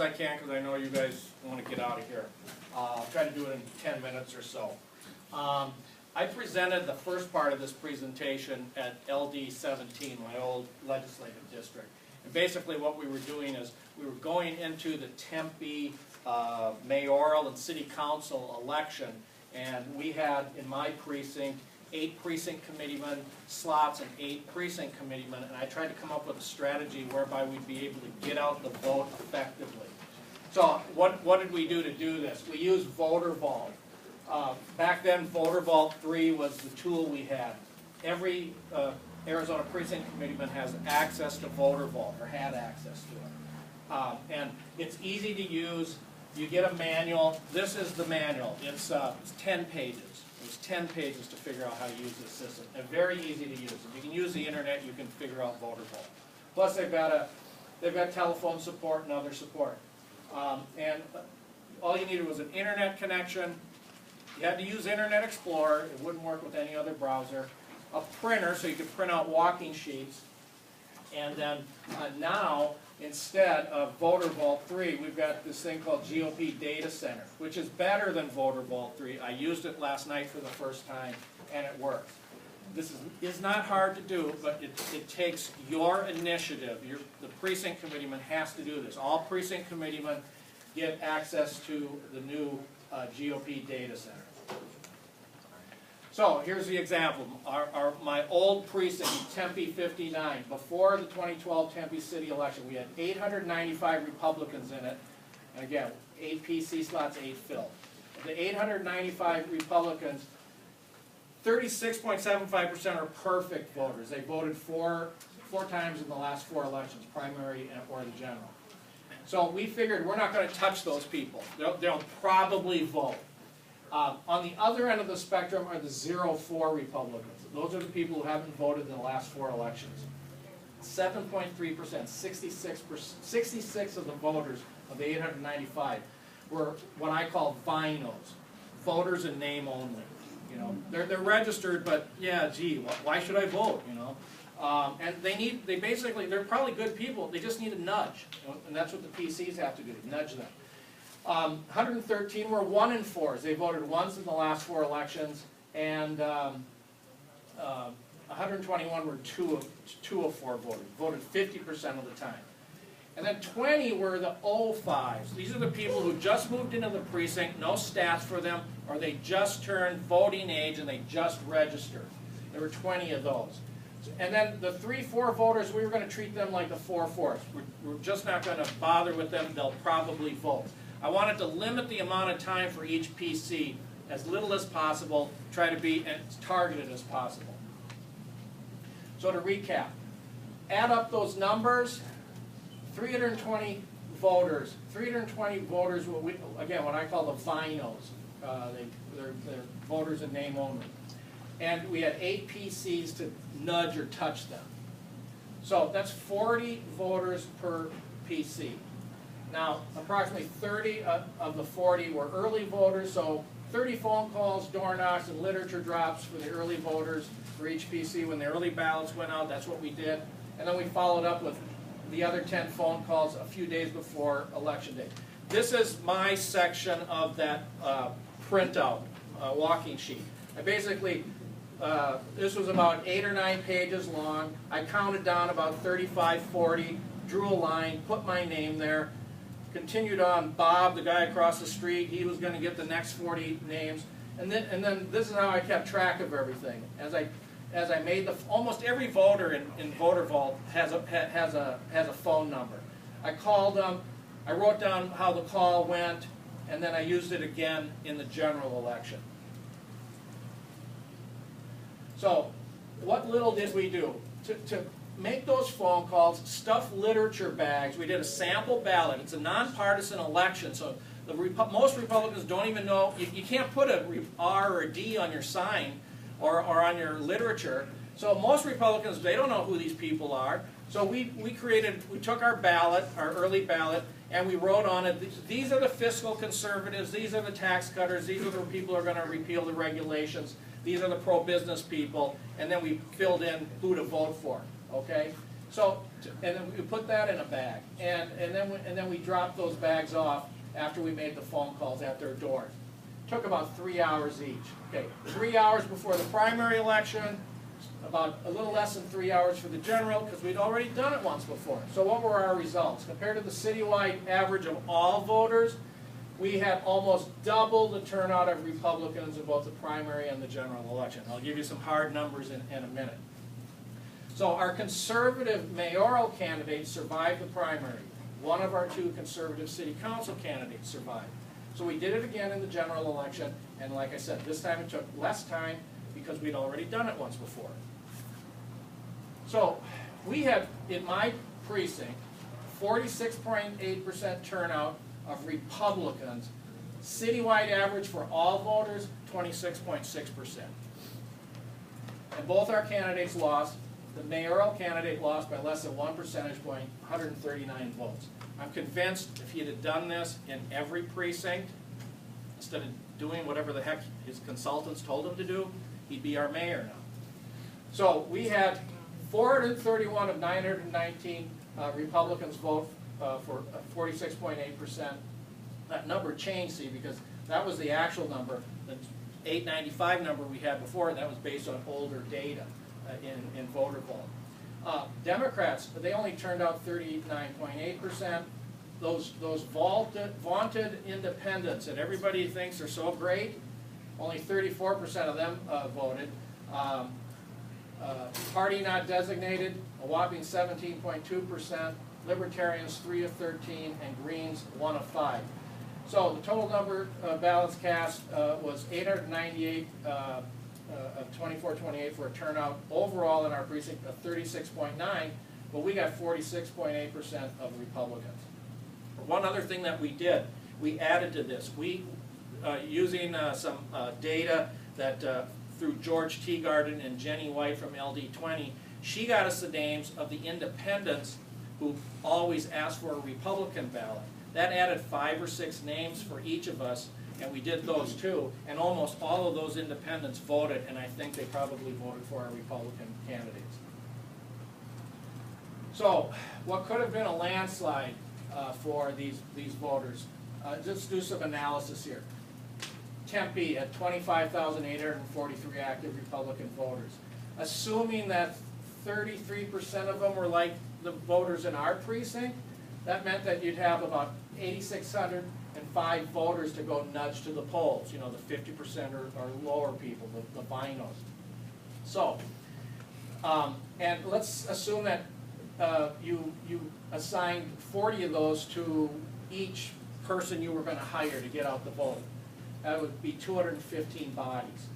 as I can because I know you guys want to get out of here. I'll try to do it in 10 minutes or so. I presented the first part of this presentation at LD 17, my old legislative district. And basically what we were doing is we were going into the Tempe mayoral and city council election, and we had in my precinct 8 precinct committeemen slots and 8 precinct committeemen, and I tried to come up with a strategy whereby we'd be able to get out the vote effectively. So what did we do to do this? We used Voter Vault. Back then, Voter Vault 3 was the tool we had. Every Arizona precinct committeeman has access to Voter Vault, or had access to it. And it's easy to use. You get a manual. This is the manual. It's 10 pages. There's 10 pages to figure out how to use this system. And very easy to use. If you can use the internet, you can figure out Voter Vault. Plus, they've got telephone support and other support. And all you needed was an internet connection. You had to use Internet Explorer. It wouldn't work with any other browser. A printer, so you could print out walking sheets. And then now, instead of Voter Vault 3, we've got this thing called GOP Data Center, which is better than Voter Vault 3. I used it last night for the first time, and it works. This is not hard to do, but it takes your initiative. The precinct committeeman has to do this. All precinct committeemen get access to the new GOP Data Center. So here's the example. My old precinct, Tempe 59, before the 2012 Tempe city election, we had 895 Republicans in it. And again, 8 PC slots, 8 filled. Of the 895 Republicans, 36.75% are perfect voters. They voted four times in the last 4 elections, primary or the general. So we figured we're not going to touch those people. They'll probably vote. On the other end of the spectrum are the 0-4 Republicans. Those are the people who haven't voted in the last 4 elections. 7.3%, 66 of the voters of the 895 were what I call VINOs, voters in name only. You know, they're registered, but yeah, gee, why should I vote? You know, and they're probably good people. They just need a nudge, you know, and that's what the PCs have to do, nudge them. 113 were 1 and 4s. They voted once in the last 4 elections, and 121 were 2 of 4 voted 50% of the time. And then 20 were the 05s. These are the people who just moved into the precinct, no stats for them, or they just turned voting age and they just registered. There were 20 of those. And then the 3-4 voters, we were going to treat them like the 4-4s. We're just not going to bother with them. They'll probably vote. I wanted to limit the amount of time for each PC as little as possible, try to be as targeted as possible. So to recap, add up those numbers, 320 voters. 320 voters, again, what I call the VINOs. They're voters in name only. And we had 8 PCs to nudge or touch them. So that's 40 voters per PC. Now, approximately 30 of the 40 were early voters, so 30 phone calls, door knocks, and literature drops for the early voters for each PC. When the early ballots went out, that's what we did. And then we followed up with the other 10 phone calls a few days before Election Day. This is my section of that printout, walking sheet. I basically, this was about 8 or 9 pages long. I counted down about 35, 40, drew a line, put my name there. Continued on, Bob, the guy across the street, he was going to get the next 40 names. And then this is how I kept track of everything. As I made almost every voter in Voter Vault has a phone number. I called them, I wrote down how the call went, and then I used it again in the general election. So, what little did we do? To make those phone calls, stuff literature bags. We did a sample ballot. It's a nonpartisan election, so most Republicans don't even know. You can't put a R or a D on your sign or on your literature. So most Republicans, they don't know who these people are. So we took our ballot, our early ballot, and we wrote on it, these are the fiscal conservatives, these are the tax cutters, these are the people who are going to repeal the regulations, these are the pro-business people, and then we filled in who to vote for. Okay? So And then we put that in a bag, and then we dropped those bags off after we made the phone calls at their doors. Took about 3 hours each. Okay, 3 hours before the primary election, about a little less than 3 hours for the general, because we'd already done it once before. So what were our results? Compared to the citywide average of all voters, we had almost double the turnout of Republicans in both the primary and the general election. I'll give you some hard numbers in a minute. So our conservative mayoral candidate survived the primary. One of our two conservative city council candidates survived. So we did it again in the general election, and like I said, this time it took less time because we'd already done it once before. So we had, in my precinct, 46.8% turnout of Republicans. Citywide average for all voters, 26.6%. And both our candidates lost. The mayoral candidate lost by less than 1 percentage point, 139 votes. I'm convinced if he had done this in every precinct, instead of doing whatever the heck his consultants told him to do, he'd be our mayor now. So we had 431 of 919 Republicans vote for 46.8%. That number changed, see, because that was the actual number. The 895 number we had before, that was based on older data in voter vote. Democrats, they only turned out 39.8%. Those vaunted independents that everybody thinks are so great, only 34% of them voted. Party not designated, a whopping 17.2%. Libertarians 3 of 13, and Greens 1 of 5. So the total number of ballots cast was 898 of 2428 for a turnout overall in our precinct of 36.9, but we got 46.8% of Republicans. One other thing that we did, we added to this. We, using some data that through George Teagarden and Jenny White from LD20, she got us the names of the independents who always asked for a Republican ballot. That added 5 or 6 names for each of us, and we did those too, and almost all of those independents voted, and I think they probably voted for our Republican candidates. So, what could have been a landslide for these voters? Just do some analysis here. Tempe had 25,843 active Republican voters. Assuming that 33% of them were like the voters in our precinct, that meant that you'd have about 8,605 voters to go nudge to the polls, you know, the 50% or lower people, the binos. So, and let's assume that you assigned 40 of those to each person you were going to hire to get out the vote. That would be 215 bodies.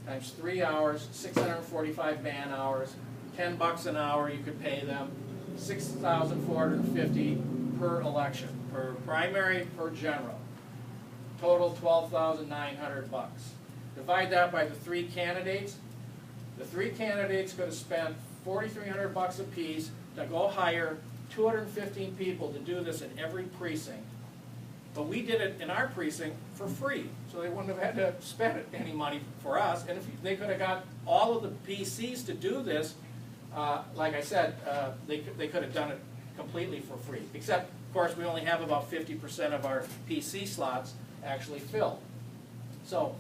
Times 3 hours, 645 man hours, $10 an hour you could pay them, 6,450 per election, per primary, per general. Total 12,900 bucks. Divide that by the 3 candidates. The 3 candidates could have spent 4,300 bucks apiece to go hire 215 people to do this in every precinct. But we did it in our precinct for free, so they wouldn't have had to spend any money for us. And if they could have got all of the PCs to do this, like I said, they could have done it completely for free. Except, of course, we only have about 50% of our PC slots actually filled. So,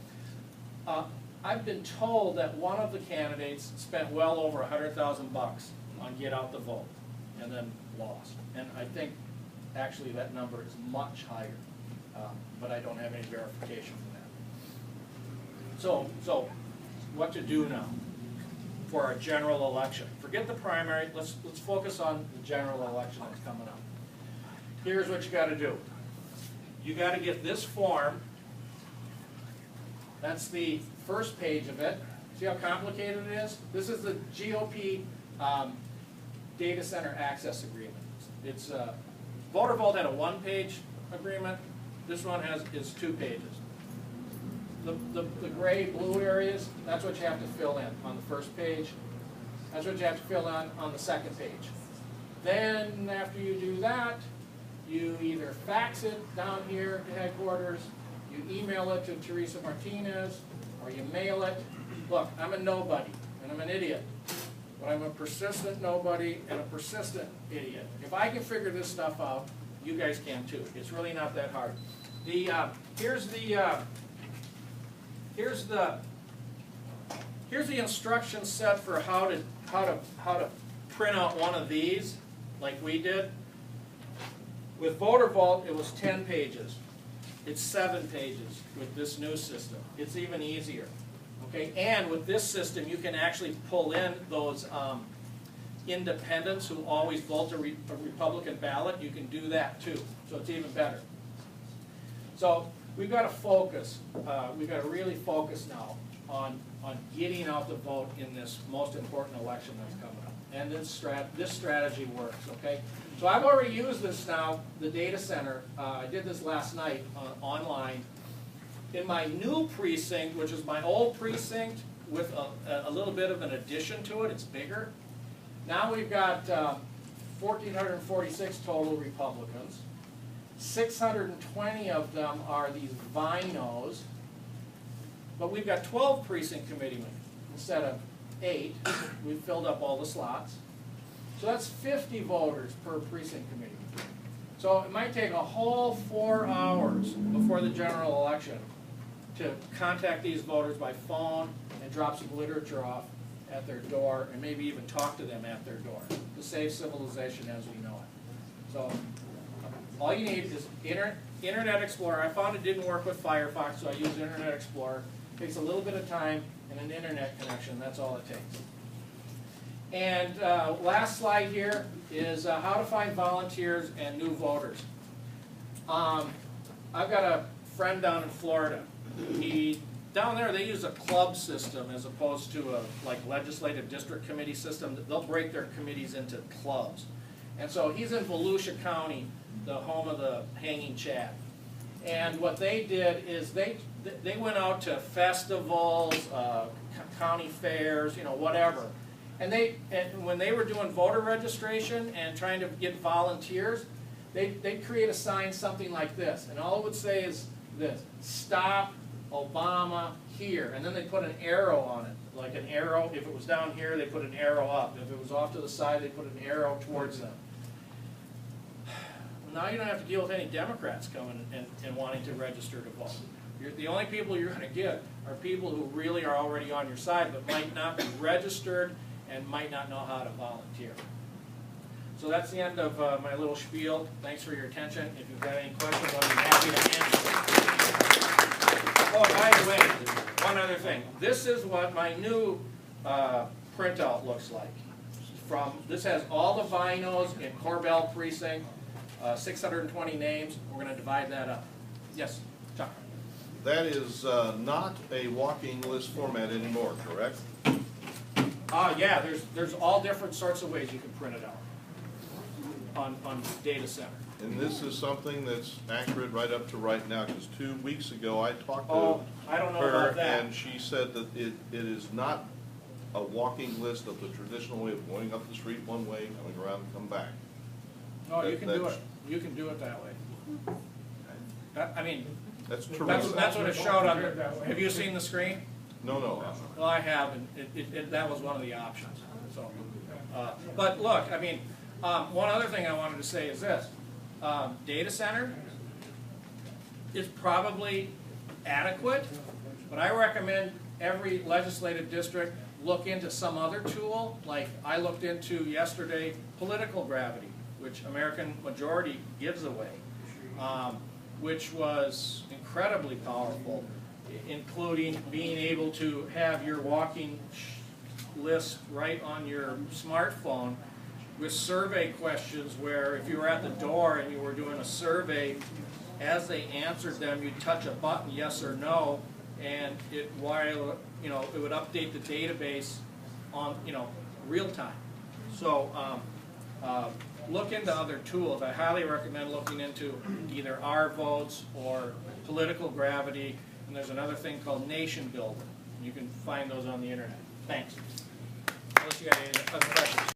I've been told that one of the candidates spent well over 100,000 bucks on get out the vote, and then lost. And I think actually that number is much higher, but I don't have any verification from that. So what to do now for our general election? Forget the primary. Let's focus on the general election that's coming up. Here's what you got to do. You got to get this form. That's the first page of it. See how complicated it is? This is the GOP data center access agreement. It's Voter Vault had a 1-page agreement. This one is 2 pages. The gray blue areas, that's what you have to fill in on the first page. That's what you have to fill in on the second page. Then after you do that, you either fax it down here to headquarters, you email it to Teresa Martinez, or you mail it. Look, I'm a nobody, and I'm an idiot. but I'm a persistent nobody and a persistent idiot. If I can figure this stuff out, you guys can too. It's really not that hard. Here's the instruction set for how to print out one of these, like we did. With Voter Vault, it was 10 pages. It's 7 pages with this new system. It's even easier. Okay, and with this system, you can actually pull in those independents who always vote a Republican ballot. You can do that too, so it's even better. So we've got to focus. We've got to really focus now on getting out the vote in this most important election that's coming up. And this strategy works. Okay. So I've already used this now, the data center. I did this last night online. In my new precinct, which is my old precinct with a little bit of an addition to it, it's bigger. Now we've got 1,446 total Republicans. 620 of them are these vinos. But we've got 12 precinct committeemen instead of 8. We've filled up all the slots. So that's 50 voters per precinct committee. So it might take a whole 4 hours before the general election to contact these voters by phone and drop some literature off at their door and maybe even talk to them at their door to save civilization as we know it. So all you need is Internet Explorer. I found it didn't work with Firefox, so I used Internet Explorer. It takes a little bit of time and an internet connection. That's all it takes. And last slide here is how to find volunteers and new voters. I've got a friend down in Florida. Down there they use a club system as opposed to a legislative district committee system. They'll break their committees into clubs. And so he's in Volusia County, the home of the Hanging Chad. And what they did is they went out to festivals, county fairs, whatever. And when they were doing voter registration and trying to get volunteers, they'd create a sign something like this. And all it would say is this: stop Obama here. And then they put an arrow on it. Like an arrow. If it was down here, they put an arrow up. If it was off to the side, they put an arrow towards them. Now you don't have to deal with any Democrats coming and wanting to register to vote. The only people you're going to get are people who really are already on your side but might not be registered and might not know how to volunteer. So that's the end of my little spiel. Thanks for your attention. If you've got any questions, I'll be happy to answer. Oh, by the way, one other thing. This is what my new printout looks like. This has all the vinos in Corbell Precinct, 620 names. We're going to divide that up. Yes, Chuck. That is not a walking list format anymore, correct? Yeah, there's all different sorts of ways you can print it out on data center. And this is something that's accurate right up to right now, because 2 weeks ago I talked I don't know to her about that. and she said that it is not a walking list of the traditional way of going up the street one way, coming around and come back. No, you can do it. You can do it that way. That's terrific. That's what it showed on there. Have you seen the screen? No. Well, I have, and that was one of the options. So, but look, one other thing I wanted to say is this: data center is probably adequate, but I recommend every legislative district look into some other tool. Like I looked into yesterday, political gravity, which American Majority gives away, which was incredibly powerful, including being able to have your walking list right on your smartphone with survey questions where if you were at the door and you were doing a survey, as they answered them, you'd touch a button, yes or no, and it would update the database on real time. So look into other tools. I highly recommend looking into either our votes or political gravity. And there's another thing called Nation Builder. You can find those on the internet. Thanks. Unless you got any other questions.